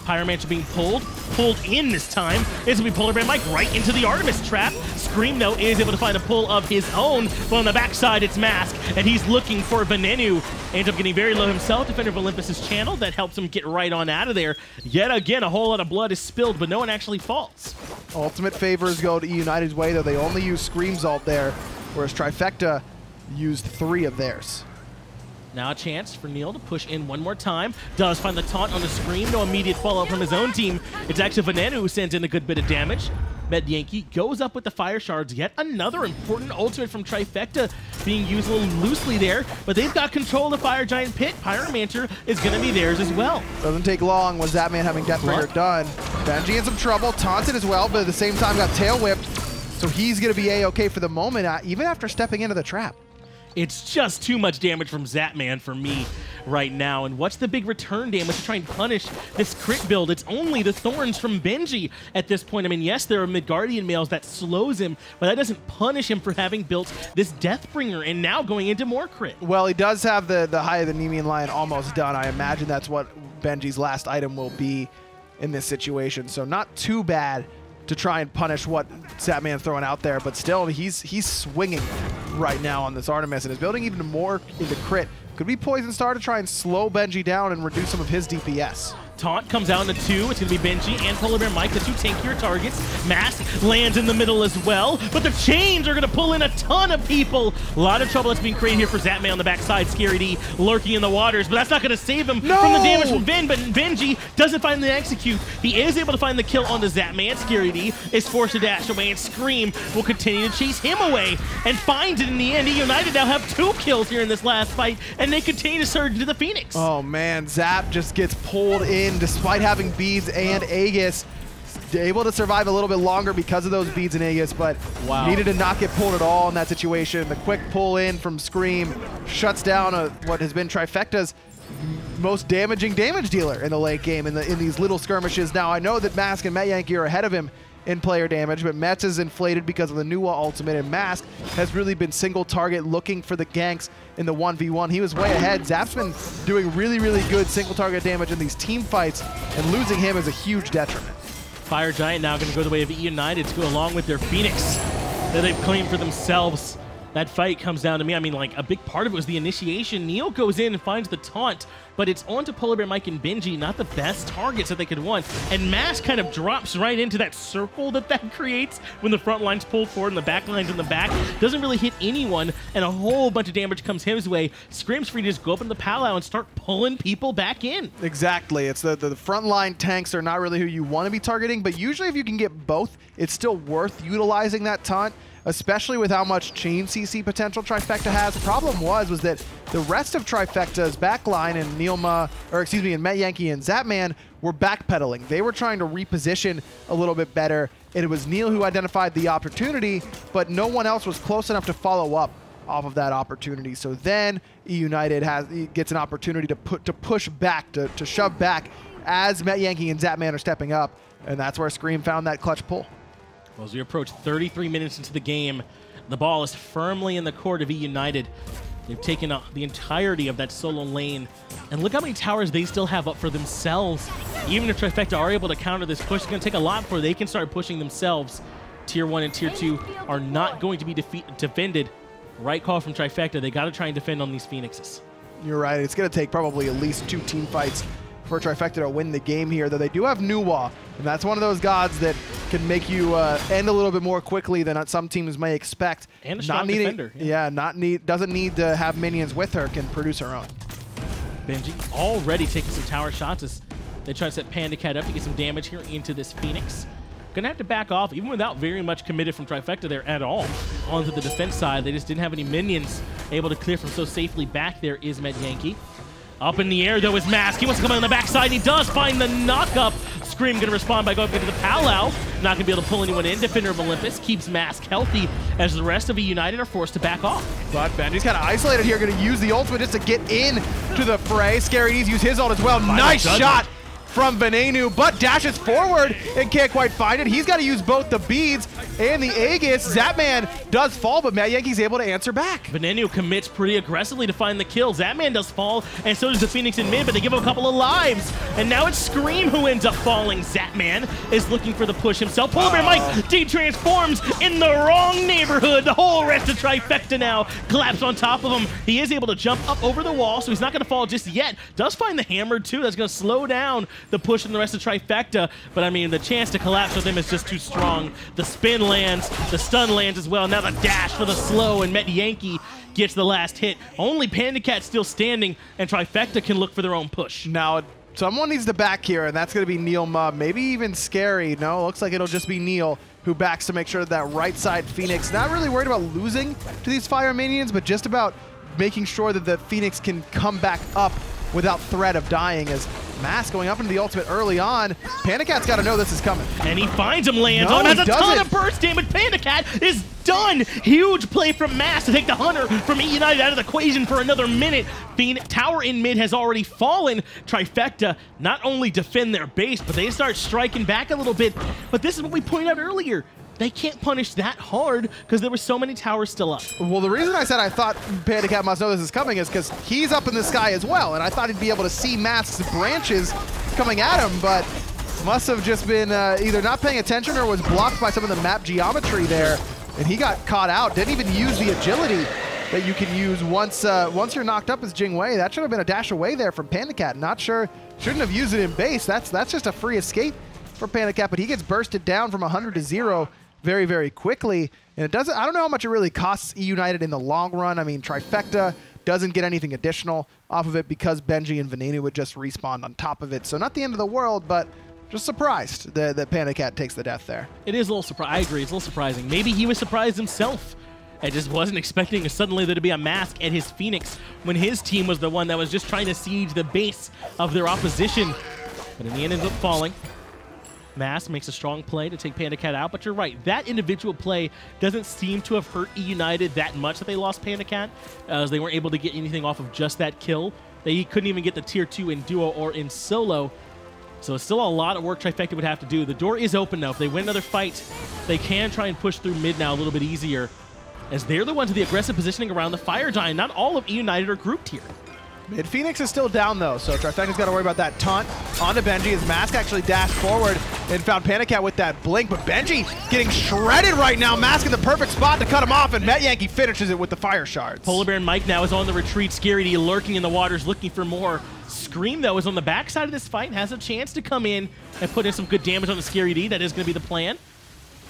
Pyromancer being pulled in this time. It's going to be PolarBearMike right into the Artemis trap. Scream, though, is able to find a pull of his own, but on the backside, it's Mask, and he's looking for Venenu. Ends up getting very low himself. Defender of Olympus' channel. That helps him get right on out of there. Yet again, a whole lot of blood is spilled, but no one actually falls. Ultimate favors go to eUnited's way, though. They only use Scream's ult there, whereas Trifecta used 3 of theirs. Now a chance for Neil to push in one more time. Does find the taunt on the Scream. No immediate follow-up from his own team. It's actually Venenu who sends in a good bit of damage. Metyankey goes up with the Fire Shards. Yet another important ultimate from Trifecta being used a little loosely there. But they've got control of the Fire Giant pit. Pyromancer is going to be theirs as well. Doesn't take long with Zapman having Deathbringer done. Benji in some trouble. Taunted as well, but at the same time got tail whipped. So he's going to be A-okay for the moment, even after stepping into the trap. It's just too much damage from Zapman for me right now. And what's the big return damage to try and punish this crit build? It's only the Thorns from Benji at this point. I mean, yes, there are Midgardian males that slows him, but that doesn't punish him for having built this Deathbringer and now going into more crit. Well, he does have the High of the Nemean Lion almost done. I imagine that's what Benji's last item will be in this situation. So not too bad to try and punish what Zapman's throwing out there, but still, he's swinging right now on this Artemis and is building even more into crit. Could be Poison Star to try and slow Benji down and reduce some of his DPS. Taunt comes out into 2. It's going to be Benji and PolarBearMike, the 2 tankier targets. Mask lands in the middle as well, but the chains are going to pull in a ton of people. A lot of trouble that's being created here for Zapman on the backside. Scary D lurking in the waters, but that's not going to save him from the damage from Ben, but Benji doesn't find the execute. He is able to find the kill on the Zapman. Scary D is forced to dash away, and Scream will continue to chase him away and finds it in the end. eUnited now have 2 kills here in this last fight, and they continue to surge into the Phoenix. Oh man, Zap just gets pulled in despite having beads and Aegis. Able to survive a little bit longer because of those beads and Aegis, but needed to not get pulled at all in that situation. The quick pull in from Scream shuts down what has been Trifecta's most damaging damage dealer in the late game in these little skirmishes. Now, I know that Mask and Metyankey are ahead of him in player damage, but Mets is inflated because of the NeiruMah ultimate, and Mask has really been single target looking for the ganks in the 1v1. He was way ahead. Zap's been doing really, really good single target damage in these team fights, and losing him is a huge detriment. Fire Giant now going to go the way of eUnited to go along with their Phoenix that they've claimed for themselves. That fight comes down to me. I mean, like, a big part of it was the initiation. Neil goes in and finds the taunt, but it's onto PolarBearMike and Benji, not the best targets that they could want. And Mask kind of drops right into that circle that creates when the front line's pulled forward and the back line's in the back. Doesn't really hit anyone, and a whole bunch of damage comes his way. Scream's free to just go up in the Palau and start pulling people back in. Exactly. It's the front line tanks are not really who you want to be targeting, but usually if you can get both, it's still worth utilizing that taunt, especially with how much chain CC potential Trifecta has. The problem was that the rest of Trifecta's backline and NeiruMah, or excuse me, and Metyankey and Zapman were backpedaling. They were trying to reposition a little bit better, and it was Neil who identified the opportunity, but no one else was close enough to follow up off of that opportunity. So then eUnited gets an opportunity to push back, to shove back as Metyankey and Zapman are stepping up, and that's where Scream found that clutch pull. Well, as we approach 33 minutes into the game, the ball is firmly in the court of eUnited. They've taken the entirety of that solo lane. And look how many towers they still have up for themselves. Even if Trifecta are able to counter this push, it's going to take a lot before they can start pushing themselves. Tier 1 and Tier 2 are not going to be defended. Right call from Trifecta. They got to try and defend on these Phoenixes. You're right. It's going to take probably at least 2 team fights for Trifecta to win the game here, though they do have NeiruMah, and that's one of those gods that can make you end a little bit more quickly than some teams may expect. And a strong defender. Doesn't need to have minions with her, can produce her own. Benji already taking some tower shots as they try to set PandaCat up to get some damage here into this Phoenix. Gonna have to back off, even without very much committed from Trifecta there at all. Onto the defense side, they just didn't have any minions able to clear from so safely. Back there is Metyankey. Up in the air, though, is Mask. He wants to come in on the backside, and he does find the knock-up. Scream going to respond by going into the Palau. Not going to be able to pull anyone in. Defender of Olympus keeps Mask healthy as the rest of eUnited are forced to back off. But Benji's kind of isolated here, going to use the ultimate just to get in to the fray. Scary D's use his ult as well. Nice shot from Venenu, but dashes forward and can't quite find it. He's got to use both the beads and the Aegis. Zapman does fall, but Metyanky's able to answer back. Venenu commits pretty aggressively to find the kill. Zapman does fall, and so does the Phoenix in mid, but they give him a couple of lives. And now it's Scream who ends up falling. Zapman is looking for the push himself. PolarBearMike de-transforms in the wrong neighborhood. The whole rest of Trifecta now collapse on top of him. He is able to jump up over the wall, so he's not going to fall just yet. Does find the hammer, too. That's going to slow down the push in the rest of Trifecta, but I mean, the chance to collapse with him is just too strong. The spin lands, the stun lands as well. Now the dash for the slow, and Metyankey gets the last hit. Only PandaCat still standing, and Trifecta can look for their own push. Now, someone needs to back here, and that's going to be NeiruMah. Maybe even Scary. No, looks like it'll just be Neil who backs to make sure that right side Phoenix, not really worried about losing to these fire minions, but just about making sure that the Phoenix can come back up without threat of dying, as Mask going up into the ultimate early on. PandaCat's got to know this is coming. And he finds him, lands on, has a ton of burst damage. PandaCat is done. Huge play from Mask to take the Hunter from eUnited out of the equation for another minute. Tower in mid has already fallen. Trifecta not only defend their base, but they start striking back a little bit. But this is what we pointed out earlier. They can't punish that hard because there were so many towers still up. Well, the reason I said I thought PandaCat must know this is coming is because he's up in the sky as well, and I thought he'd be able to see Mask's branches coming at him, but must have just been either not paying attention or was blocked by some of the map geometry there, and he got caught out. Didn't even use the agility that you can use once you're knocked up as Jing Wei. That should have been a dash away there from PandaCat. Not sure, shouldn't have used it in base. That's just a free escape for PandaCat, but he gets bursted down from 100 to 0 very, very quickly. And it doesn't, I don't know how much it really costs eUnited in the long run. I mean, Trifecta doesn't get anything additional off of it because Benji and Venenu would just respawn on top of it. So not the end of the world, but just surprised that PandaCat takes the death there. It is a little surprising. I agree, it's a little surprising. Maybe he was surprised himself. I just wasn't expecting suddenly there to be a Mask at his Phoenix when his team was the one that was just trying to siege the base of their opposition. But in the end, ends up falling. Mask makes a strong play to take PandaCat out, but you're right. That individual play doesn't seem to have hurt eUnited that much that they lost PandaCat, as they weren't able to get anything off of just that kill. They couldn't even get the tier 2 in duo or in solo. So it's still a lot of work Trifecta would have to do. The door is open now. If they win another fight, they can try and push through mid now a little bit easier, as they're the ones with the aggressive positioning around the Fire Giant. Not all of eUnited are grouped here. Mid Phoenix is still down though, so Trifecta's got to worry about that taunt onto Benji. His Mask actually dashed forward and found PandaCat with that blink, but Benji getting shredded right now. Mask in the perfect spot to cut him off, and Metyankey finishes it with the fire shards. PolarBearMike now is on the retreat. Scary D lurking in the waters, looking for more. Scream, though, is on the backside of this fight, has a chance to come in and put in some good damage on the Scary D. That is going to be the plan.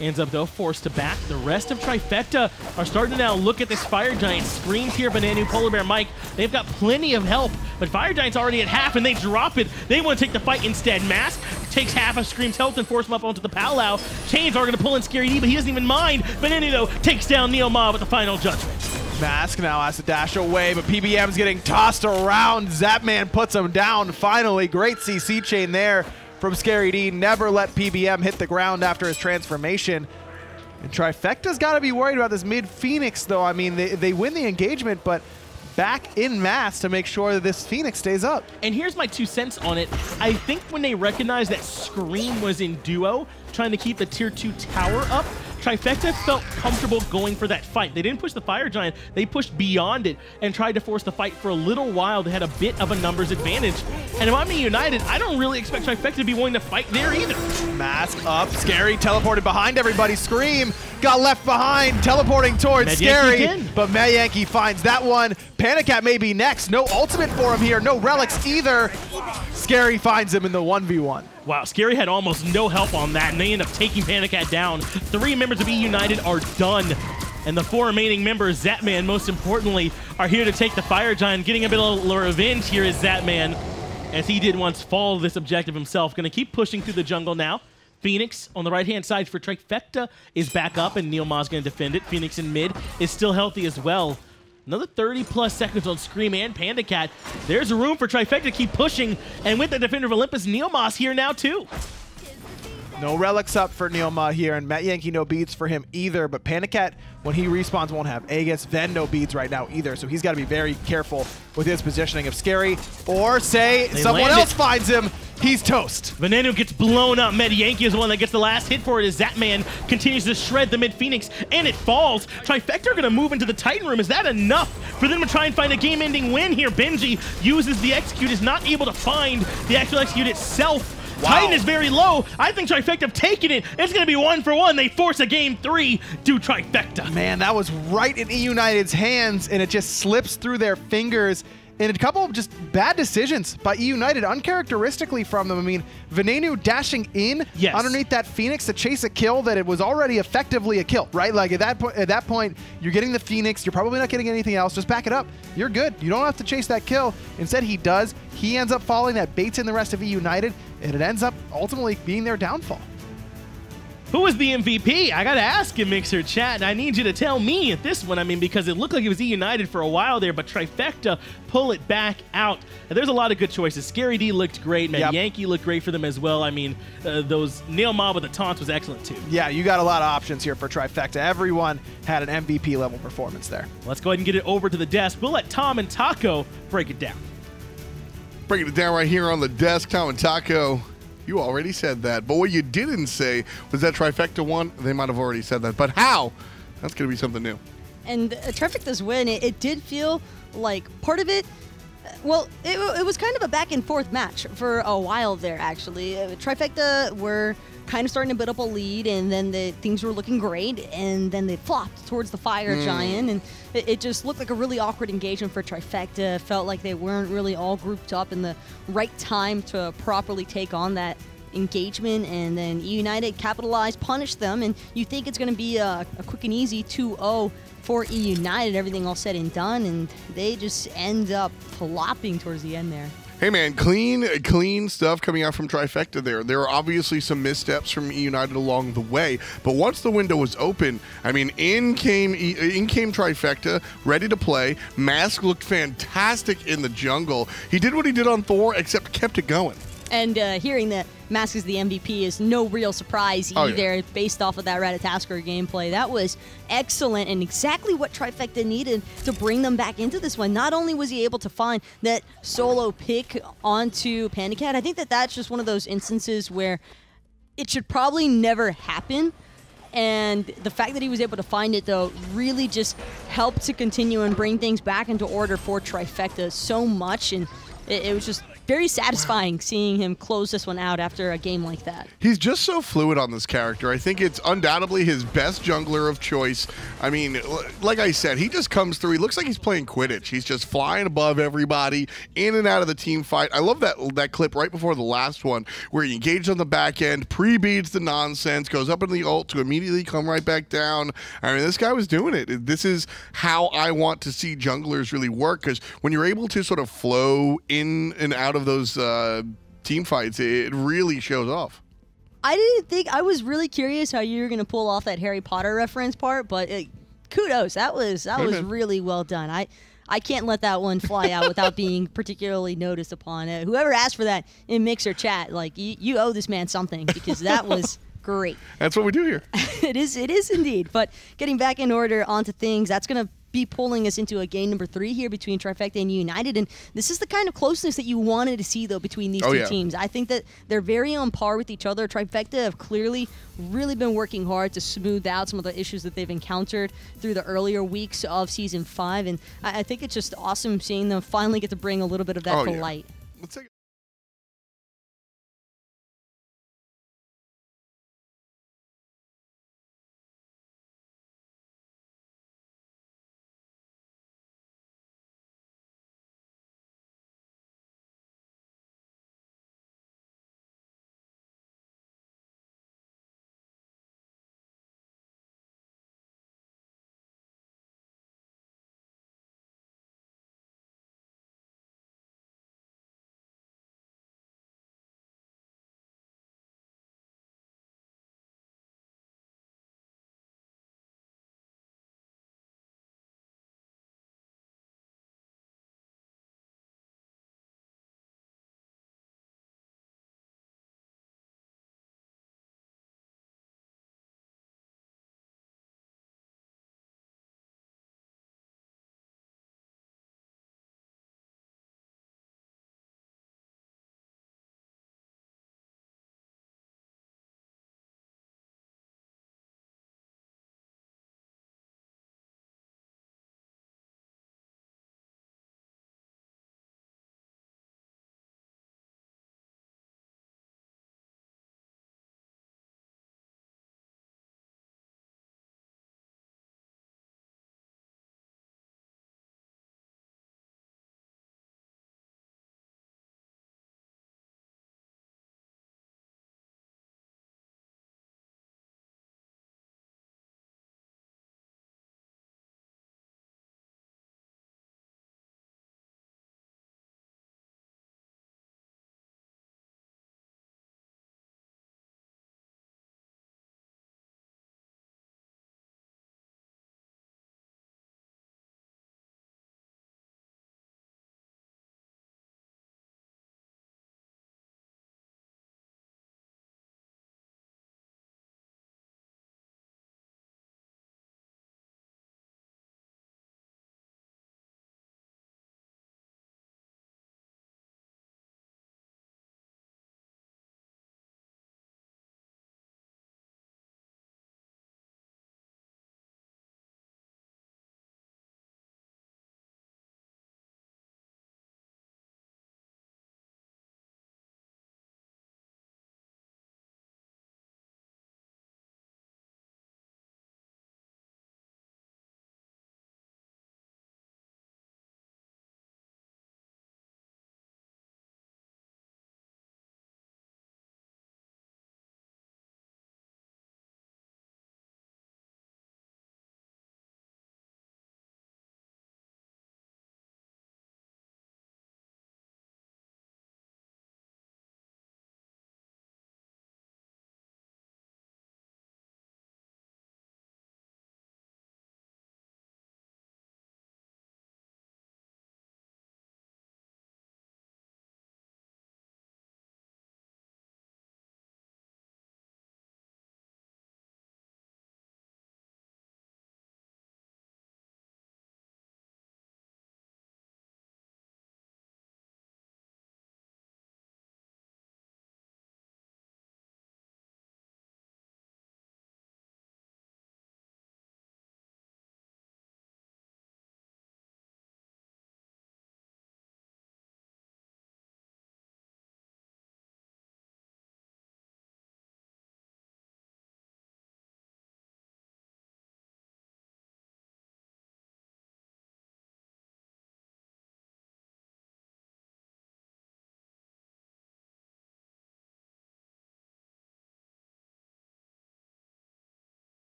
Ends up, though, forced to back. The rest of Trifecta are starting to now look at this Fire Giant. Screams here, Venenu, PolarBearMike. They've got plenty of help, but Fire Giant's already at half, and they drop it. They want to take the fight instead. Mask takes half of Scream's health and force him up onto the powwow. Chains are going to pull in Scary D, but he doesn't even mind. Venenu, though, takes down NeiruMah with the final judgment. Mask now has to dash away, but PBM's getting tossed around. Zapman puts him down finally. Great CC chain there from Scary D. Never let PBM hit the ground after his transformation. And Trifecta's got to be worried about this mid Phoenix, though. I mean, they win the engagement, but back in mass to make sure that this Phoenix stays up. And here's my 2 cents on it. I think when they recognized that Scream was in duo, trying to keep the tier 2 tower up, Trifecta felt comfortable going for that fight. They didn't push the Fire Giant, they pushed beyond it and tried to force the fight for a little while. They had a bit of a numbers advantage. And if I'm eUnited, I don't really expect Trifecta to be willing to fight there either. Mask up, Scary teleported behind everybody. Scream got left behind, teleporting towards Scary, but Metyankey finds that one. PandaCat may be next. No ultimate for him here, no relics either. Scary finds him in the 1v1. Wow, Scary had almost no help on that, and they end up taking PandaCat down. 3 members of eUnited are done, and the 4 remaining members, Zapman most importantly, are here to take the Fire Giant. Getting a bit of revenge here is Zapman, as he did once follow this objective himself. Going to keep pushing through the jungle now. Phoenix on the right-hand side for Trifecta is back up, and NeiruMah's going to defend it. Phoenix in mid is still healthy as well. Another 30-plus seconds on Scream and PandaCat. There's room for Trifecta to keep pushing, and with the Defender of Olympus, NeiruMah's here now too. No relics up for NeiruMah here, and Metyankey no beads for him either, but PandaCat, when he respawns, won't have Aegis. Ven no beads right now either, so he's got to be very careful with his positioning of Scary, or say someone else finds him, he's toast. Venenu gets blown up. Metyankey is the one that gets the last hit for it as Zapman continues to shred the mid-Phoenix, and it falls. Trifecta are going to move into the Titan room. Is that enough for them to try and find a game-ending win here? Benji uses the Execute, is not able to find the actual Execute itself. Wow. Titan is very low. I think Trifecta have taken it. It's going to be 1-for-1. They force a game 3 to Trifecta. Man, that was right in eUnited's hands, and it just slips through their fingers. And a couple of just bad decisions by eUnited, uncharacteristically from them. I mean, Venenu dashing in underneath that Phoenix to chase a kill that it was already effectively a kill, right? Like at that point, you're getting the Phoenix. You're probably not getting anything else. Just back it up. You're good. You don't have to chase that kill. Instead, he does. He ends up falling. That baits in the rest of eUnited, and it ends up ultimately being their downfall. Who was the MVP? I gotta ask in Mixer Chat. I need you to tell me at this one. I mean, because it looked like it was eUnited for a while there, but Trifecta pull it back out. And there's a lot of good choices. Scary D looked great. Metyankey looked great for them as well. I mean, those NeiruMah with the taunts was excellent too. Yeah, you got a lot of options here for Trifecta. Everyone had an MVP level performance there. Let's go ahead and get it over to the desk. We'll let Tom and Taco break it down. Breaking it down right here on the desk, Tom and Taco. You already said that, but what you didn't say was that Trifecta won. They might have already said that, but how? That's going to be something new. And Trifecta's win, it did feel like part of it, well, it was kind of a back and forth match for a while there, actually. Trifecta were kind of starting to build up a lead, and then things were looking great, and then they flopped towards the Fire Giant, and it just looked like a really awkward engagement for Trifecta. Felt like they weren't really all grouped up in the right time to properly take on that engagement, and then eUnited capitalized, punished them, and you think it's going to be a quick and easy 2-0 for eUnited, everything all said and done, and they just end up flopping towards the end there. Hey man, clean stuff coming out from Trifecta there. There are obviously some missteps from eUnited along the way, but once the window was open, I mean, in came Trifecta, ready to play. Mask looked fantastic in the jungle. He did what he did on Thor, except kept it going. And hearing that Mask is the MVP is no real surprise either, based off of that Ratatoskr gameplay. That was excellent and exactly what Trifecta needed to bring them back into this one. Not only was he able to find that solo pick onto PandaCat, I think that that's just one of those instances where it should probably never happen. And the fact that he was able to find it, though, really just helped to continue and bring things back into order for Trifecta so much. And it was just very satisfying seeing him close this one out after a game like that. He's just so fluid on this character. I think it's undoubtedly his best jungler of choice. I mean, like I said, he just comes through. He looks like he's playing Quidditch. He's just flying above everybody, in and out of the team fight. I love that clip right before the last one where he engaged on the back end, pre-beads the nonsense, goes up into the ult to immediately come right back down. I mean, this guy was doing it. This is how I want to see junglers really work, because when you're able to sort of flow in and out of those team fights, it really shows off. I was really curious how you were going to pull off that Harry Potter reference part, but kudos. That was really well done. I can't let that one fly out without being particularly noticed upon. Whoever asked for that in Mixer chat, like, you owe this man something, because that was great. That's what we do here. It is indeed. But getting back in order onto things, that's going to be pulling us into a game number 3 here between Trifecta and eUnited, and this is the kind of closeness that you wanted to see, though, between these two teams. I think that they're very on par with each other. Trifecta have clearly really been working hard to smooth out some of the issues that they've encountered through the earlier weeks of Season 5, and I think it's just awesome seeing them finally get to bring a little bit of that to light. Let's take a